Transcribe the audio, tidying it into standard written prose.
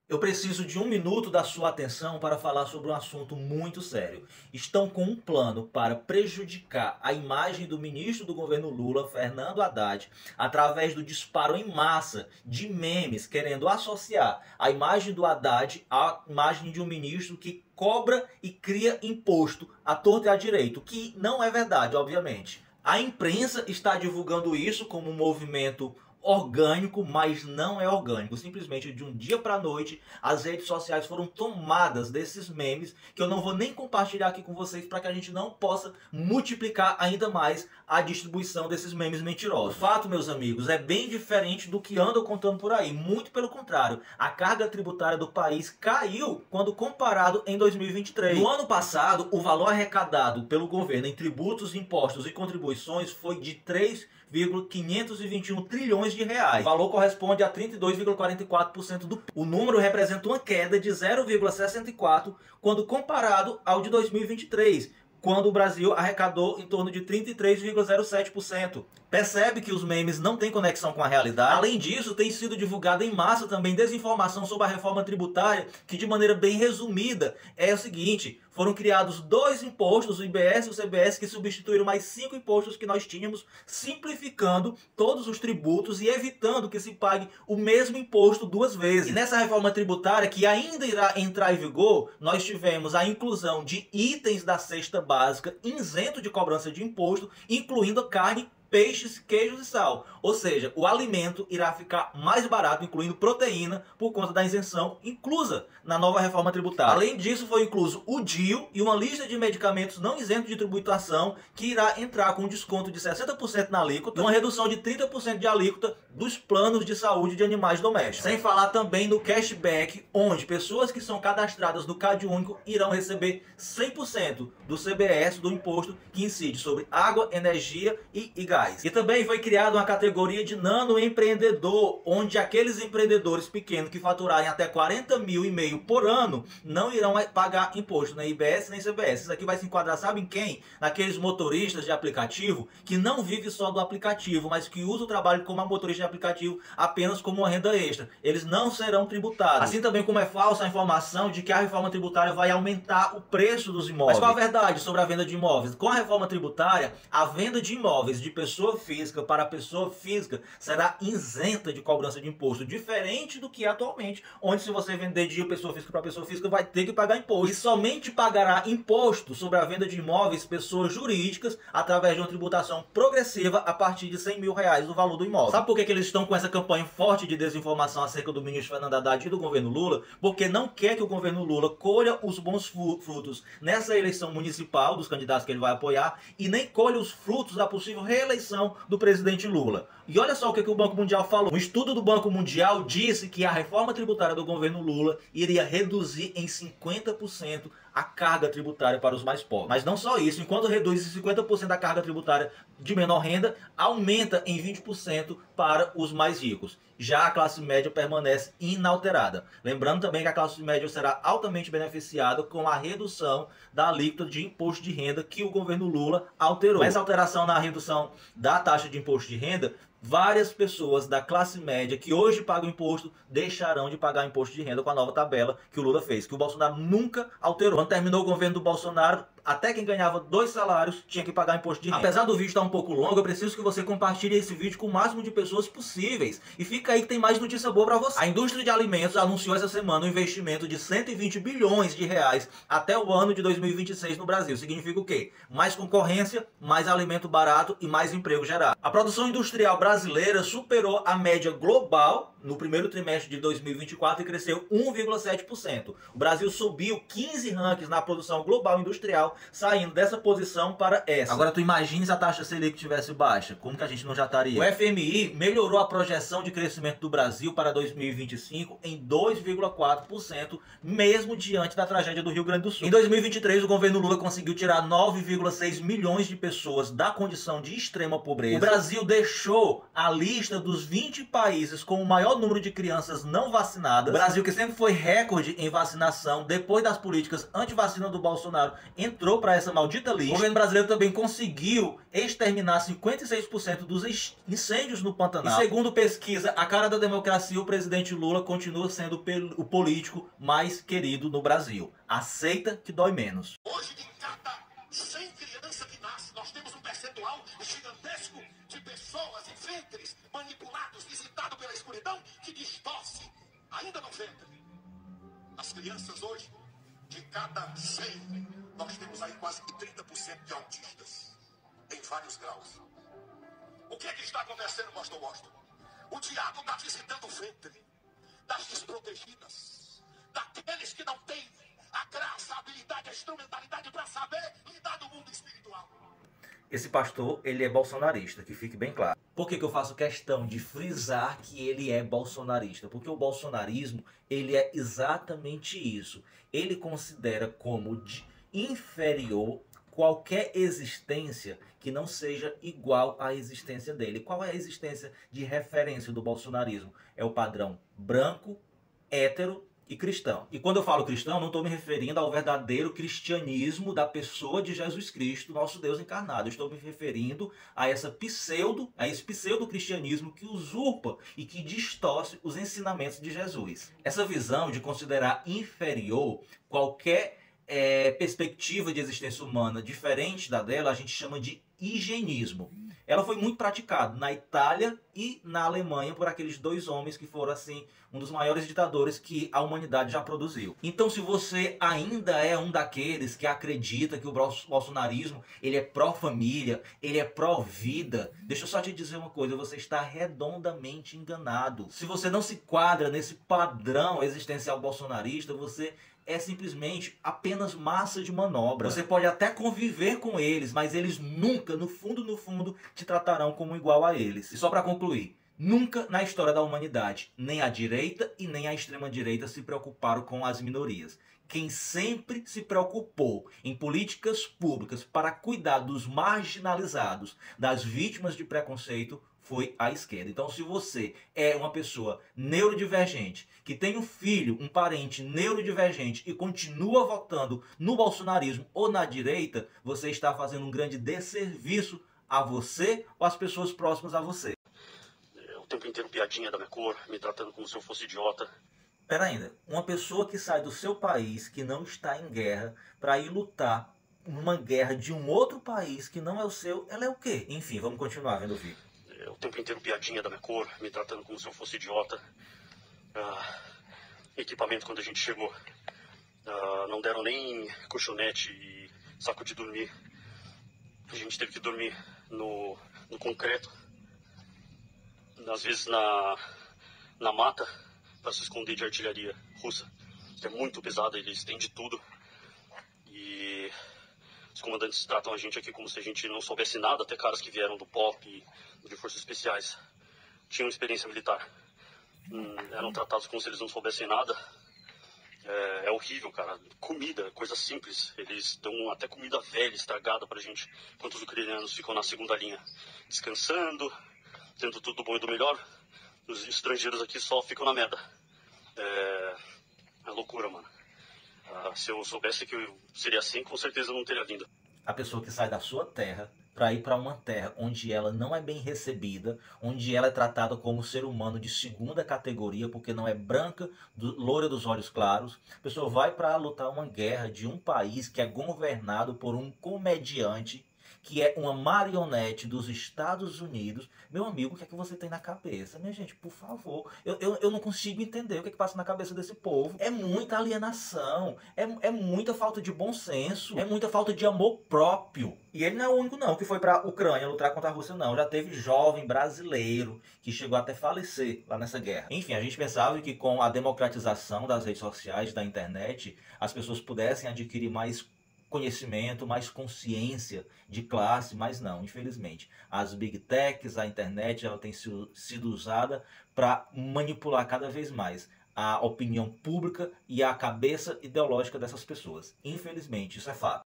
Eu preciso de um minuto da sua atenção para falar sobre um assunto muito sério. Estão com um plano para prejudicar a imagem do ministro do governo Lula, Fernando Haddad, através do disparo em massa de memes querendo associar a imagem do Haddad à imagem de um ministro que cobra e cria imposto à torto e à direito, que não é verdade, obviamente. A imprensa está divulgando isso como um movimento orgânico, mas não é orgânico. Simplesmente de um dia para a noite, as redes sociais foram tomadas desses memes que eu não vou nem compartilhar aqui com vocês para que a gente não possa multiplicar ainda mais a distribuição desses memes mentirosos. O fato, meus amigos, é bem diferente do que andam contando por aí. Muito pelo contrário, a carga tributária do país caiu quando comparado em 2023. No ano passado, o valor arrecadado pelo governo em tributos, impostos e contribuições foi de 3,521 trilhões de reais. O valor corresponde a 32,44% do PIB. O número representa uma queda de 0,64 quando comparado ao de 2023, quando o Brasil arrecadou em torno de 33,07%. Percebe que os memes não têm conexão com a realidade? Além disso, tem sido divulgada em massa também desinformação sobre a reforma tributária, que de maneira bem resumida é o seguinte: foram criados dois impostos, o IBS e o CBS, que substituíram mais 5 impostos que nós tínhamos, simplificando todos os tributos e evitando que se pague o mesmo imposto duas vezes. E nessa reforma tributária, que ainda irá entrar em vigor, nós tivemos a inclusão de itens da cesta básica isento de cobrança de imposto, incluindo carne, peixes, queijos e sal. Ou seja, o alimento irá ficar mais barato, incluindo proteína, por conta da isenção inclusa na nova reforma tributária. Além disso, foi incluso o DIU e uma lista de medicamentos não isentos de tributação, que irá entrar com um desconto de 60% na alíquota e uma redução de 30% de alíquota dos planos de saúde de animais domésticos. Sem falar também no cashback, onde pessoas que são cadastradas no Cade Único irão receber 100% do CBS, do imposto que incide sobre água, energia e gás. E também foi criada uma categoria de nano empreendedor, onde aqueles empreendedores pequenos que faturarem até 40 mil e meio por ano não irão pagar imposto, nem IBS nem CBS. Isso aqui vai se enquadrar, sabe em quem? Naqueles motoristas de aplicativo que não vivem só do aplicativo, mas que usam o trabalho como motorista de aplicativo apenas como uma renda extra. Eles não serão tributados. Assim também como é falsa a informação de que a reforma tributária vai aumentar o preço dos imóveis. Mas qual a verdade sobre a venda de imóveis? Com a reforma tributária, a venda de imóveis de pessoa física para pessoa física será isenta de cobrança de imposto, diferente do que é atualmente, onde se você vender de pessoa física para pessoa física vai ter que pagar imposto. E somente pagará imposto sobre a venda de imóveis pessoas jurídicas através de uma tributação progressiva a partir de 100 mil reais do valor do imóvel. Sabe por que eles estão com essa campanha forte de desinformação acerca do ministro Fernando Haddad e do governo Lula? Porque não quer que o governo Lula colha os bons frutos nessa eleição municipal dos candidatos que ele vai apoiar e nem colha os frutos da possível reeleição do presidente Lula. E olha só o que o Banco Mundial falou. Um estudo do Banco Mundial disse que a reforma tributária do governo Lula iria reduzir em 50% a carga tributária para os mais pobres. Mas não só isso, enquanto reduz em 50% a carga tributária de menor renda, aumenta em 20% para os mais ricos. Já a classe média permanece inalterada. Lembrando também que a classe média será altamente beneficiada com a redução da alíquota de imposto de renda que o governo Lula alterou. Essa alteração na redução da taxa de imposto de renda, várias pessoas da classe média que hoje pagam imposto deixarão de pagar imposto de renda com a nova tabela que o Lula fez, que o Bolsonaro nunca alterou. Quando terminou o governo do Bolsonaro, até quem ganhava 2 salários tinha que pagar imposto de renda. Apesar do vídeo estar um pouco longo, eu preciso que você compartilhe esse vídeo com o máximo de pessoas possíveis. E fica aí que tem mais notícia boa para você. A indústria de alimentos anunciou essa semana um investimento de 120 bilhões de reais até o ano de 2026 no Brasil. Significa o quê? Mais concorrência, mais alimento barato e mais emprego gerado. A produção industrial brasileira superou a média global no primeiro trimestre de 2024 e cresceu 1,7%. O Brasil subiu 15 rankings na produção global industrial, saindo dessa posição para essa. Agora tu imagina se a taxa Selic tivesse baixa, como que a gente não já estaria? O FMI melhorou a projeção de crescimento do Brasil para 2025 em 2,4%, mesmo diante da tragédia do Rio Grande do Sul. Em 2023, o governo Lula conseguiu tirar 9,6 milhões de pessoas da condição de extrema pobreza. O Brasil deixou a lista dos 20 países com o maior maior número de crianças não vacinadas. O Brasil, que sempre foi recorde em vacinação, depois das políticas anti-vacina do Bolsonaro, entrou para essa maldita lista. O governo brasileiro também conseguiu exterminar 56% dos incêndios no Pantanal. E segundo pesquisa, a cara da democracia, o presidente Lula continua sendo o político mais querido no Brasil. Aceita que dói menos. Hoje, de cada 100 crianças que nascem, nós temos um percentual gigantesco de pessoas e ventres manipulados, visitados pela escuridão, que distorce ainda no ventre. As crianças hoje, de cada 100, nós temos aí quase 30% de autistas, em vários graus. O que é que está acontecendo, pastor Washington? O diabo está visitando o ventre das desprotegidas, daqueles que não têm a graça, a habilidade, a instrumentalidade para saber lidar do mundo espiritual. Esse pastor, ele é bolsonarista, que fique bem claro. Por que eu faço questão de frisar que ele é bolsonarista? Porque o bolsonarismo, ele é exatamente isso. Ele considera como inferior qualquer existência que não seja igual à existência dele. Qual é a existência de referência do bolsonarismo? É o padrão branco, hétero e cristão. E quando eu falo cristão, não estou me referindo ao verdadeiro cristianismo da pessoa de Jesus Cristo, nosso Deus encarnado. Eu estou me referindo a esse pseudo-cristianismo que usurpa e que distorce os ensinamentos de Jesus. Essa visão de considerar inferior qualquer perspectiva de existência humana diferente da dela, a gente chama de higienismo. Ela foi muito praticada na Itália e na Alemanha por aqueles dois homens que foram, assim, um dos maiores ditadores que a humanidade já produziu. Então, se você ainda é um daqueles que acredita que o bolsonarismo, ele é pró-família, ele é pró-vida, deixa eu só te dizer uma coisa, você está redondamente enganado. Se você não se quadra nesse padrão existencial bolsonarista, você é simplesmente apenas massa de manobra. Você pode até conviver com eles, mas eles nunca, no fundo, te tratarão como igual a eles. E só para concluir, nunca na história da humanidade, nem a direita e nem a extrema-direita se preocuparam com as minorias. Quem sempre se preocupou em políticas públicas para cuidar dos marginalizados, das vítimas de preconceito, foi a esquerda. Então, se você é uma pessoa neurodivergente, que tem um filho, um parente neurodivergente e continua votando no bolsonarismo ou na direita, você está fazendo um grande desserviço a você ou às pessoas próximas a você. O tempo inteiro piadinha da minha cor, me tratando como se eu fosse idiota. Pera ainda, uma pessoa que sai do seu país, que não está em guerra, para ir lutar numa guerra de um outro país que não é o seu, ela é o quê? Enfim, vamos continuar vendo o vídeo. O tempo inteiro piadinha da minha cor, me tratando como se eu fosse idiota. Equipamento quando a gente chegou. Não deram nem colchonete e saco de dormir. A gente teve que dormir no concreto. Às vezes na mata, para se esconder de artilharia russa. Que é muito pesada, eles têm de tudo. E os comandantes tratam a gente aqui como se a gente não soubesse nada, até caras que vieram do POP e de forças especiais. Tinham experiência militar. Eram tratados como se eles não soubessem nada. É horrível, cara. Comida, coisa simples. Eles dão até comida velha, estragada pra gente, enquanto os ucranianos ficam na segunda linha, descansando, tendo tudo do bom e do melhor. Os estrangeiros aqui só ficam na merda. É loucura, mano. Se eu soubesse que seria assim, com certeza eu não teria vindo. A pessoa que sai da sua terra para ir para uma terra onde ela não é bem recebida, onde ela é tratada como ser humano de segunda categoria, porque não é branca, loira dos olhos claros. A pessoa vai para lutar uma guerra de um país que é governado por um comediante, que é uma marionete dos Estados Unidos. Meu amigo, o que é que você tem na cabeça? Minha gente, por favor. Eu não consigo entender o que é que passa na cabeça desse povo. É muita alienação, é muita falta de bom senso, é muita falta de amor próprio. E ele não é o único não que foi para a Ucrânia lutar contra a Rússia, não. Já teve jovem brasileiro que chegou até falecer lá nessa guerra. Enfim, a gente pensava que com a democratização das redes sociais, da internet, as pessoas pudessem adquirir mais conhecimento, mais consciência de classe, mas não, infelizmente. As big techs, a internet, ela tem sido usada para manipular cada vez mais a opinião pública e a cabeça ideológica dessas pessoas. Infelizmente, isso é fato.